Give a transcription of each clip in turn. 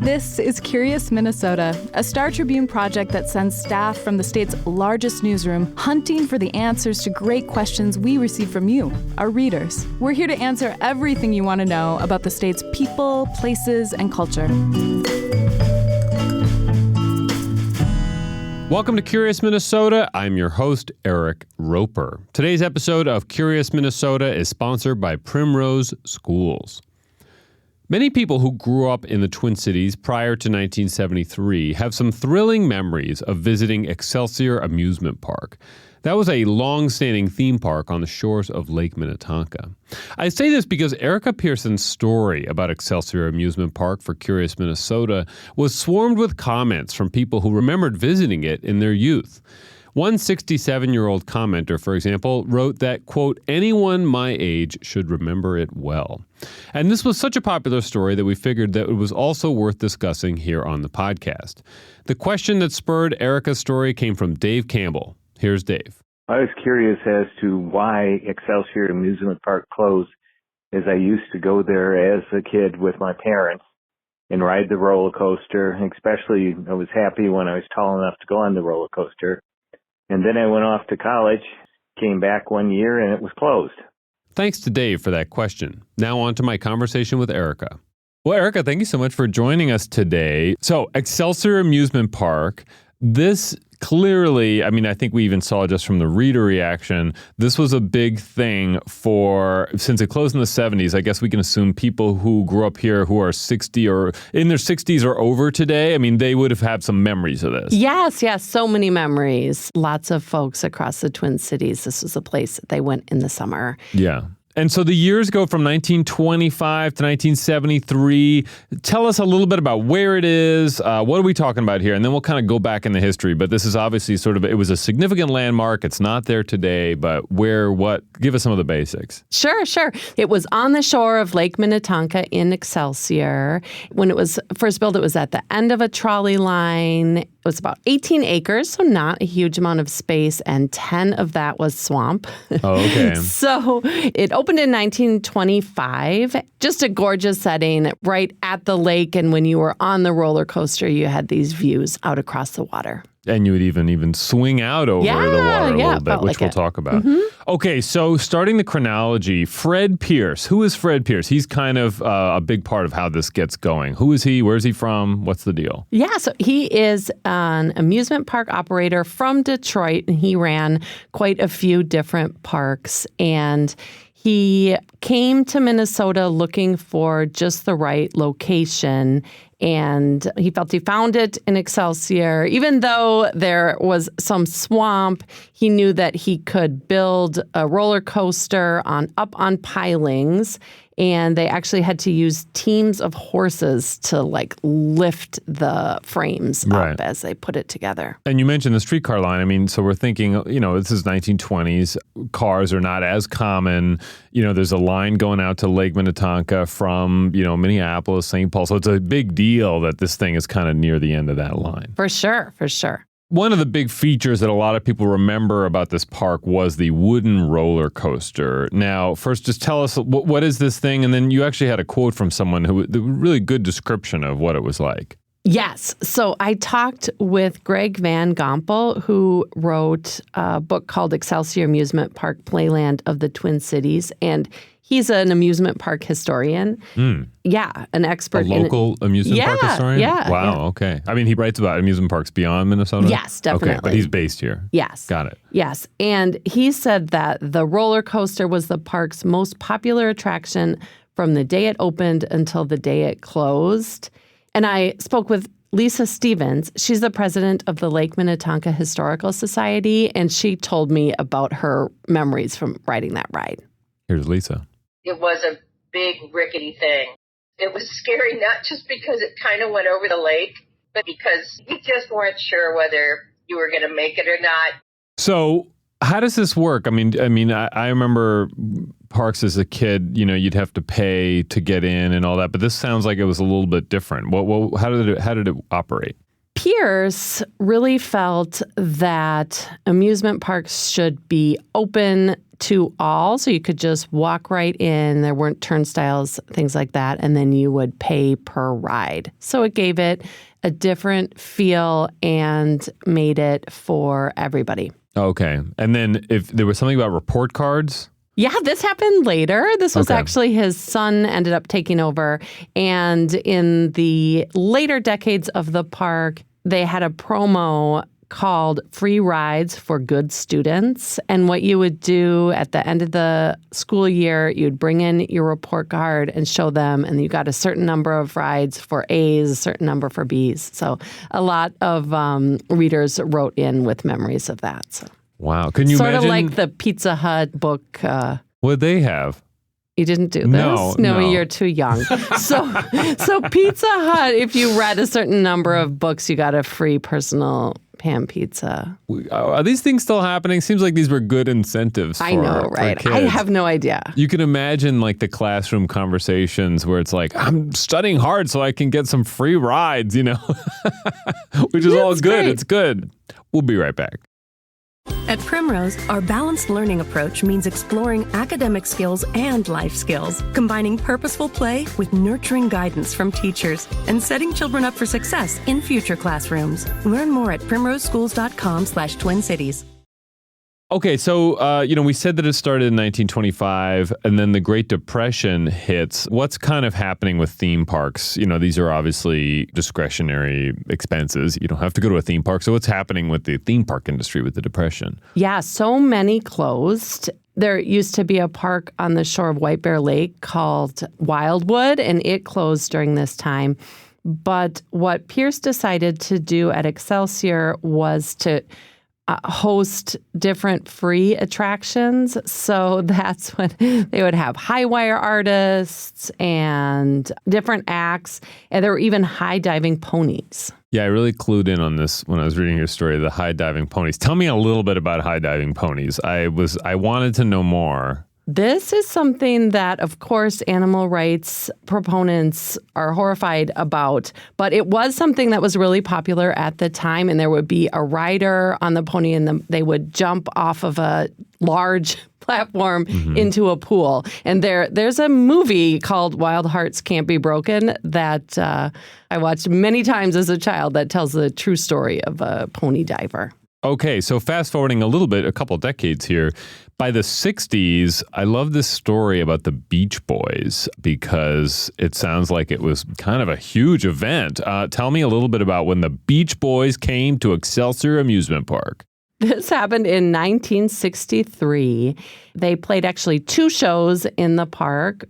This is Curious Minnesota, a Star Tribune project that sends staff from the state's largest newsroom hunting for the answers to great questions we receive from you, our readers. We're here to answer everything you want to know about the state's people, places, and culture. Welcome to Curious Minnesota. I'm your host, Eric Roper. Today's episode of Curious Minnesota is sponsored by Primrose Schools. Many people who grew up in the Twin Cities prior to 1973 have some thrilling memories of visiting Excelsior Amusement Park. That was a long-standing theme park on the shores of Lake Minnetonka. I say this because Erica Pearson's story about Excelsior Amusement Park for Curious Minnesota was swarmed with comments from people who remembered visiting it in their youth. One 67-year-old commenter, for example, wrote that, quote, anyone my age should remember it well. And this was such a popular story that we figured that it was also worth discussing here on the podcast. The question that spurred Erica's story came from Dave Campbell. Here's Dave. I was curious as to why Excelsior Amusement Park closed, as I used to go there as a kid with my parents and ride the roller coaster. Especially, I was happy when I was tall enough to go on the roller coaster. And then I went off to college, came back one year, and it was closed. Thanks to Dave for that question. Now on to my conversation with Erica. Well, Erica, thank you so much for joining us today. So, Excelsior Amusement Park, this clearly, I think we even saw just from the reader reaction, this was a big thing since it closed in the 70s, I guess we can assume people who grew up here who are 60 or in their 60s or over today, they would have had some memories of this. Yes, so many memories. Lots of folks across the Twin Cities. This was a place that they went in the summer. Yeah. And so the years go from 1925 to 1973. Tell us a little bit about where it is. What are we talking about here? And then we'll kind of go back in the history. But this is obviously it was a significant landmark. It's not there today, but what? Give us some of the basics. Sure. It was on the shore of Lake Minnetonka in Excelsior. When it was first built, it was at the end of a trolley line. It was about 18 acres, so not a huge amount of space, and 10 of that was swamp. Oh, okay. So it opened in 1925. Just a gorgeous setting right at the lake, and when you were on the roller coaster, you had these views out across the water. And you would even swing out over the water a little bit, which we'll talk about. Mm-hmm. Okay, so starting the chronology, Fred Pierce. Who is Fred Pierce? He's kind of a big part of how this gets going. Who is he? Where's he from? What's the deal? Yeah, so he is an amusement park operator from Detroit, and he ran quite a few different parks. And he came to Minnesota looking for just the right location, and he felt he found it in Excelsior. Even though there was some swamp, he knew that he could build a roller coaster up on pilings, and they actually had to use teams of horses to lift the frames up as they put it together. And you mentioned the streetcar line. So we're thinking, this is 1920s. Cars are not as common. There's a line going out to Lake Minnetonka from, Minneapolis, St. Paul. So it's a big deal that this thing is kind of near the end of that line. For sure. One of the big features that a lot of people remember about this park was the wooden roller coaster. Now, first, just tell us, what is this thing? And then you actually had a quote from someone the really good description of what it was like. Yes. So I talked with Greg Van Gompel, who wrote a book called Excelsior Amusement Park Playland of the Twin Cities. And he's an amusement park historian. Yeah, an expert. A local amusement park historian? Yeah. Wow, okay. He writes about amusement parks beyond Minnesota? Yes, definitely. Okay, but he's based here. Yes. Got it. Yes. And he said that the roller coaster was the park's most popular attraction from the day it opened until the day it closed. And I spoke with Lisa Stevens. She's the president of the Lake Minnetonka Historical Society, and she told me about her memories from riding that ride. Here's Lisa. It was a big, rickety thing. It was scary, not just because it kind of went over the lake, but because you just weren't sure whether you were going to make it or not. So how does this work? I remember parks as a kid, you'd have to pay to get in and all that, but this sounds like it was a little bit different. How did it operate? Pierce really felt that amusement parks should be open to all, so you could just walk right in. There weren't turnstiles, things like that, and then you would pay per ride. So it gave it a different feel and made it for everybody. Okay. And then if there was something about report cards? Yeah, this happened later. This was actually his son ended up taking over. And in the later decades of the park, they had a promo called Free Rides for Good Students. And what you would do at the end of the school year, you'd bring in your report card and show them, and you got a certain number of rides for A's, a certain number for B's. So a lot of readers wrote in with memories of that. So. Wow. Can you sort imagine? Sort of like the Pizza Hut book. What they have? You didn't do this? No, you're too young. So Pizza Hut, if you read a certain number of books, you got a free personal pan pizza. Are these things still happening? Seems like these were good incentives I know, right? for kids. I have no idea. You can imagine like the classroom conversations where it's like, I'm studying hard so I can get some free rides, you know, which is all good. Great. It's good. We'll be right back. At Primrose, our balanced learning approach means exploring academic skills and life skills, combining purposeful play with nurturing guidance from teachers, and setting children up for success in future classrooms. Learn more at primroseschools.com/Twin Cities. Okay, so, we said that it started in 1925, and then the Great Depression hits. What's kind of happening with theme parks? These are obviously discretionary expenses. You don't have to go to a theme park. So what's happening with the theme park industry with the Depression? Yeah, so many closed. There used to be a park on the shore of White Bear Lake called Wildwood, and it closed during this time. But what Pierce decided to do at Excelsior was to host different free attractions. So that's when they would have high wire artists and different acts. And there were even high diving ponies. Yeah, I really clued in on this when I was reading your story, the high diving ponies. Tell me a little bit about high diving ponies. I wanted to know more. This is something that, of course, animal rights proponents are horrified about, but it was something that was really popular at the time, and there would be a rider on the pony, and they would jump off of a large platform into a pool. And there's a movie called Wild Hearts Can't Be Broken that I watched many times as a child that tells the true story of a pony diver. Okay, so fast forwarding a little bit, a couple decades here, by the 60s, I love this story about the Beach Boys because it sounds like it was kind of a huge event. Tell me a little bit about when the Beach Boys came to Excelsior Amusement Park. This happened in 1963. They played actually 2 shows in the park,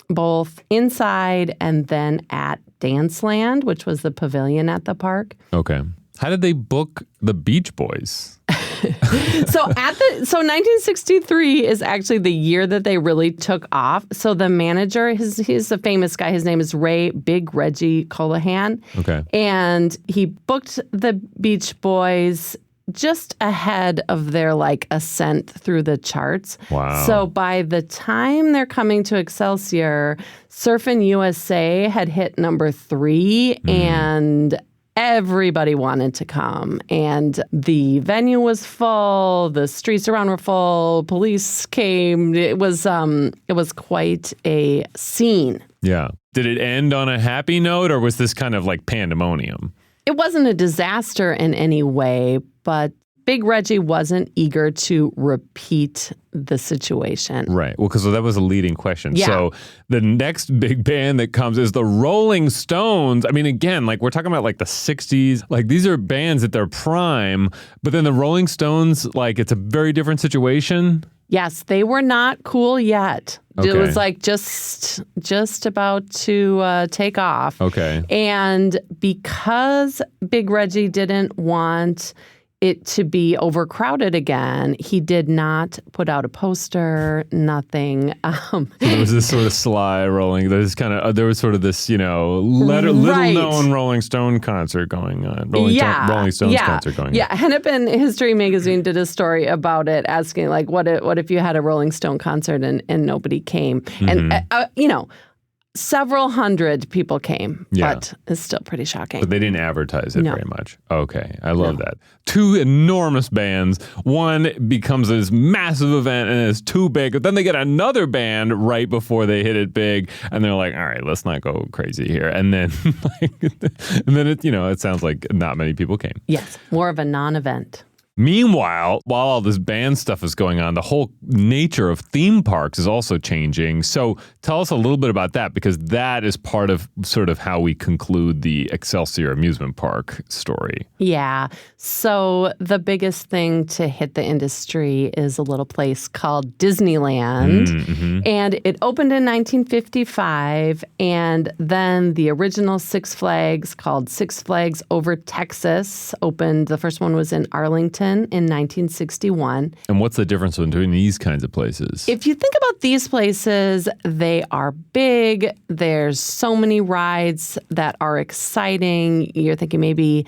both inside and then at Danceland, which was the pavilion at the park. Okay. How did they book the Beach Boys? So 1963 is actually the year that they really took off. So the manager, he's a famous guy. His name is Ray Big Reggie Colohan. Okay. And he booked the Beach Boys just ahead of their ascent through the charts. Wow. So by the time they're coming to Excelsior, Surfin' USA had hit number 3 and everybody wanted to come, and the venue was full. The streets around were full. Police came. It was quite a scene. Yeah. Did it end on a happy note, or was this kind of like pandemonium? It wasn't a disaster in any way, but Big Reggie wasn't eager to repeat the situation. Right. Well, because that was a leading question. Yeah. So the next big band that comes is the Rolling Stones. I mean, again, we're talking about the 60s. These are bands at their prime, but then the Rolling Stones, it's a very different situation. Yes, they were not cool yet. Okay. It was just about to take off. Okay. And because Big Reggie didn't want it to be overcrowded again, he did not put out a poster, nothing. There was this sort of sly rolling. There was sort of this, little known Rolling Stone concert going on. Rolling Stones concert going on. Yeah, Hennepin History Magazine did a story about it, asking what if you had a Rolling Stone concert and nobody came? And Several hundred people came, Yeah. but it's still pretty shocking. But they didn't advertise it No. very much. Okay, I love that. Two enormous bands. One becomes this massive event and it's too big. But then they get another band right before they hit it big, and they're like, "All right, let's not go crazy here." And then, it sounds like not many people came. Yes, more of a non-event. Meanwhile, while all this band stuff is going on, the whole nature of theme parks is also changing. So tell us a little bit about that, because that is part of sort of how we conclude the Excelsior Amusement Park story. Yeah. So the biggest thing to hit the industry is a little place called Disneyland. Mm-hmm. And it opened in 1955. And then the original Six Flags, called Six Flags Over Texas, opened. The first one was in Arlington in 1961. And what's the difference between these kinds of places? If you think about these places, they are big. There's so many rides that are exciting. You're thinking maybe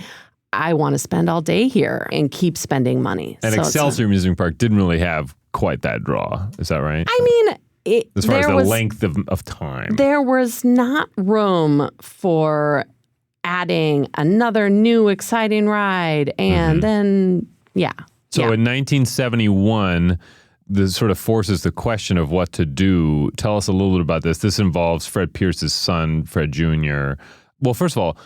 I want to spend all day here and keep spending money. And So Excelsior Amusement Park didn't really have quite that draw. Is that right? I mean, as far as the length of time. There was not room for adding another new exciting ride. And then, yeah. So in 1971, this sort of forces the question of what to do. Tell us a little bit about this. This involves Fred Pierce's son, Fred Jr. Well, first of all,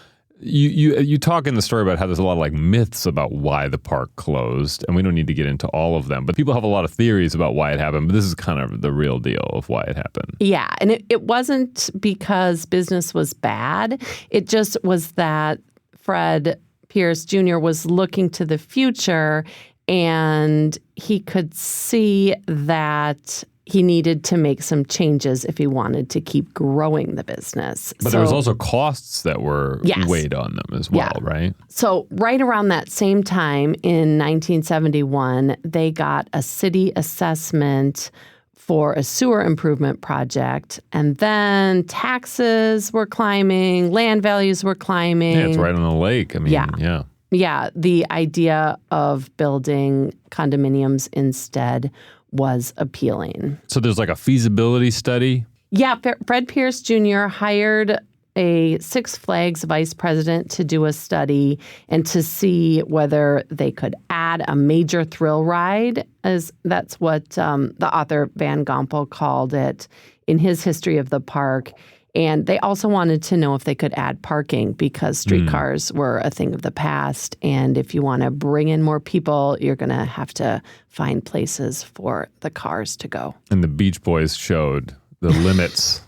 you talk in the story about how there's a lot of like myths about why the park closed, and we don't need to get into all of them, but people have a lot of theories about why it happened, but this is kind of the real deal of why it happened. Yeah, and it wasn't because business was bad. It just was that Fred Pierce Jr. was looking to the future, and he could see that he needed to make some changes if he wanted to keep growing the business. But there was also costs that were weighed on them as well, right? So right around that same time in 1971, they got a city assessment for a sewer improvement project. And then taxes were climbing, land values were climbing. Yeah, it's right on the lake. I mean, yeah. Yeah, the idea of building condominiums instead was appealing. So there's like a feasibility study? Yeah, Fred Pierce Jr. hired a Six Flags vice president to do a study and to see whether they could add a major thrill ride, as that's what the author Van Gompel called it in his history of the park. And they also wanted to know if they could add parking, because streetcars were a thing of the past. And if you want to bring in more people, you're going to have to find places for the cars to go. And the Beach Boys showed the limits.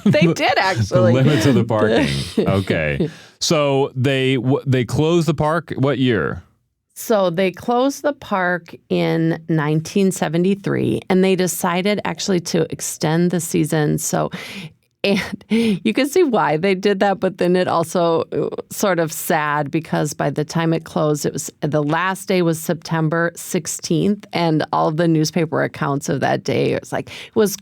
They did, actually. The limits of the parking. Okay. So they closed the park what year? So they closed the park in 1973, and they decided actually to extend the season. And you can see why they did that, but then it also sort of sad, because by the time it closed, it was the last day was September 16th, and all of the newspaper accounts of that day, it was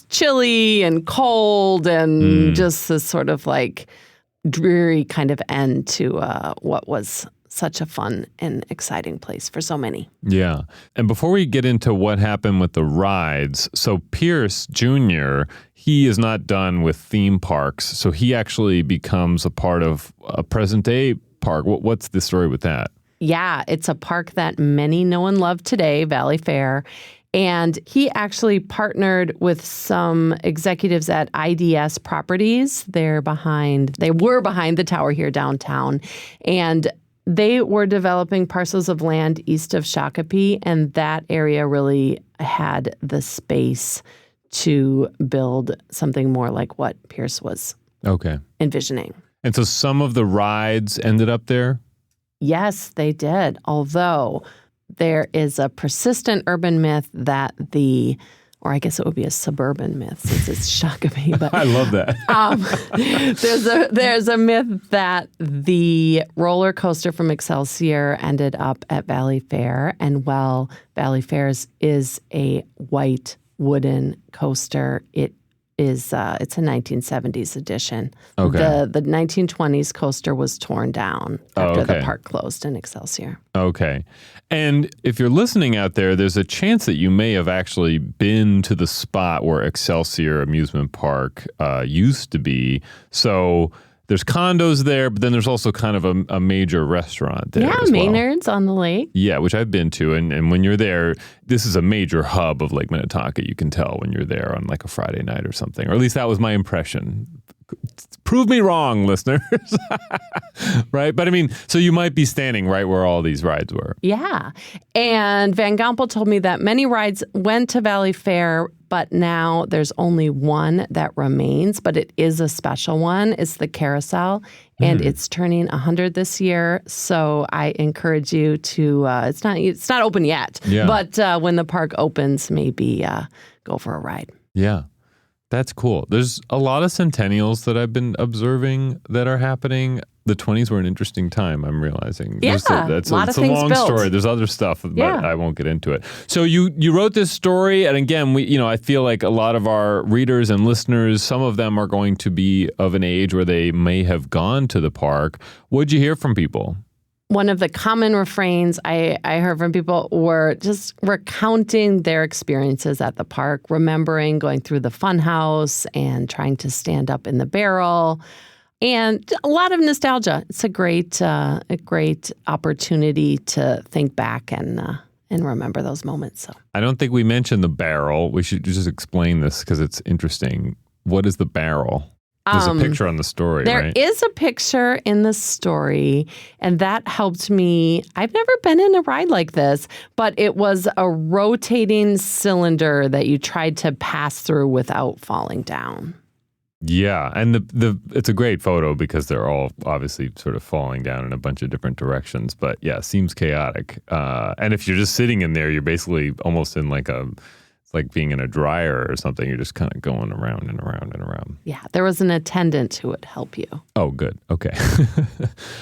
chilly and cold and just this sort of like dreary kind of end to what was such a fun and exciting place for so many. Yeah. And before we get into what happened with the rides, so Pierce Jr., he is not done with theme parks, so he actually becomes a part of a present-day park. What's the story with that? Yeah, it's a park that many know and love today, Valley Fair. And he actually partnered with some executives at IDS Properties. They were behind the tower here downtown. And they were developing parcels of land east of Shakopee, and that area really had the space to build something more like what Pierce was envisioning. And so some of the rides ended up there? Yes, they did. Although there is a persistent urban myth that or I guess it would be a suburban myth since it's Shakopee. But I love that. there's a myth that the roller coaster from Excelsior ended up at Valley Fair, and while Valley Fair's is a white wooden coaster, it it's a 1970s edition. Okay. The 1920s coaster was torn down after the park closed in Excelsior. Okay. And if you're listening out there, there's a chance that you may have actually been to the spot where Excelsior Amusement Park used to be. So there's condos there, but then there's also kind of a major restaurant there. Yeah, as well. Maynard's on the lake. Yeah, which I've been to. And when you're there, this is a major hub of Lake Minnetonka. You can tell when you're there on like a Friday night or something. Or at least that was my impression. Prove me wrong, listeners. Right? But I mean, so you might be standing right where all these rides were. Yeah. And Van Gompel told me that many rides went to Valley Fair, but now there's only one that remains, but it is a special one. It's the carousel, and it's turning 100 this year. So I encourage you to, it's not open yet, but when the park opens, maybe go for a ride. Yeah. That's cool. There's a lot of centennials that I've been observing that are happening. The 20s were an interesting time, I'm realizing. Yeah, it's a long story. There's other stuff, but I won't get into it. So you wrote this story, and again, I feel like a lot of our readers and listeners, some of them are going to be of an age where they may have gone to the park. What'd you hear from people? One of the common refrains I heard from people were just recounting their experiences at the park, remembering going through the fun house and trying to stand up in the barrel, and a lot of nostalgia. It's a great opportunity to think back and remember those moments. So I don't think we mentioned the barrel. We should just explain this because it's interesting. What is the barrel? There's a picture on the story, There right? is a picture in the story, and that helped me. I've never been in a ride like this, but it was a rotating cylinder that you tried to pass through without falling down. Yeah, and it's a great photo because they're all obviously sort of falling down in a bunch of different directions. But yeah, seems chaotic. And if you're just sitting in there, you're basically almost in it's like being in a dryer or something. You're just kind of going around and around and around. Yeah, there was an attendant who would help you. Oh, good. Okay.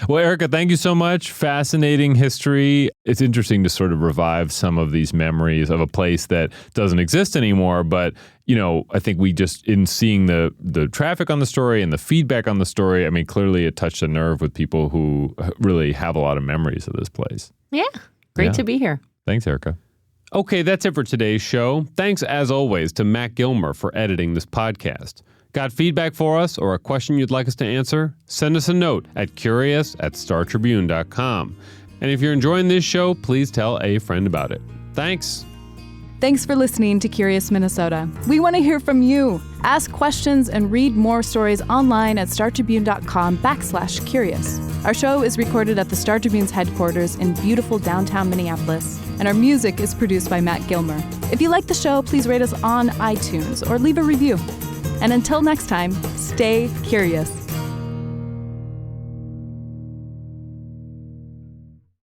Well, Erica, thank you so much. Fascinating history. It's interesting to sort of revive some of these memories of a place that doesn't exist anymore. But, I think we just, in seeing the traffic on the story and the feedback on the story, I mean, clearly it touched a nerve with people who really have a lot of memories of this place. Yeah. Great to be here. Thanks, Erica. Okay, that's it for today's show. Thanks, as always, to Matt Gilmer for editing this podcast. Got feedback for us or a question you'd like us to answer? Send us a note at curious@startribune.com. And if you're enjoying this show, please tell a friend about it. Thanks. Thanks for listening to Curious Minnesota. We want to hear from you. Ask questions and read more stories online at startribune.com/curious. Our show is recorded at the Star Tribune's headquarters in beautiful downtown Minneapolis, and our music is produced by Matt Gilmer. If you like the show, please rate us on iTunes or leave a review. And until next time, stay curious.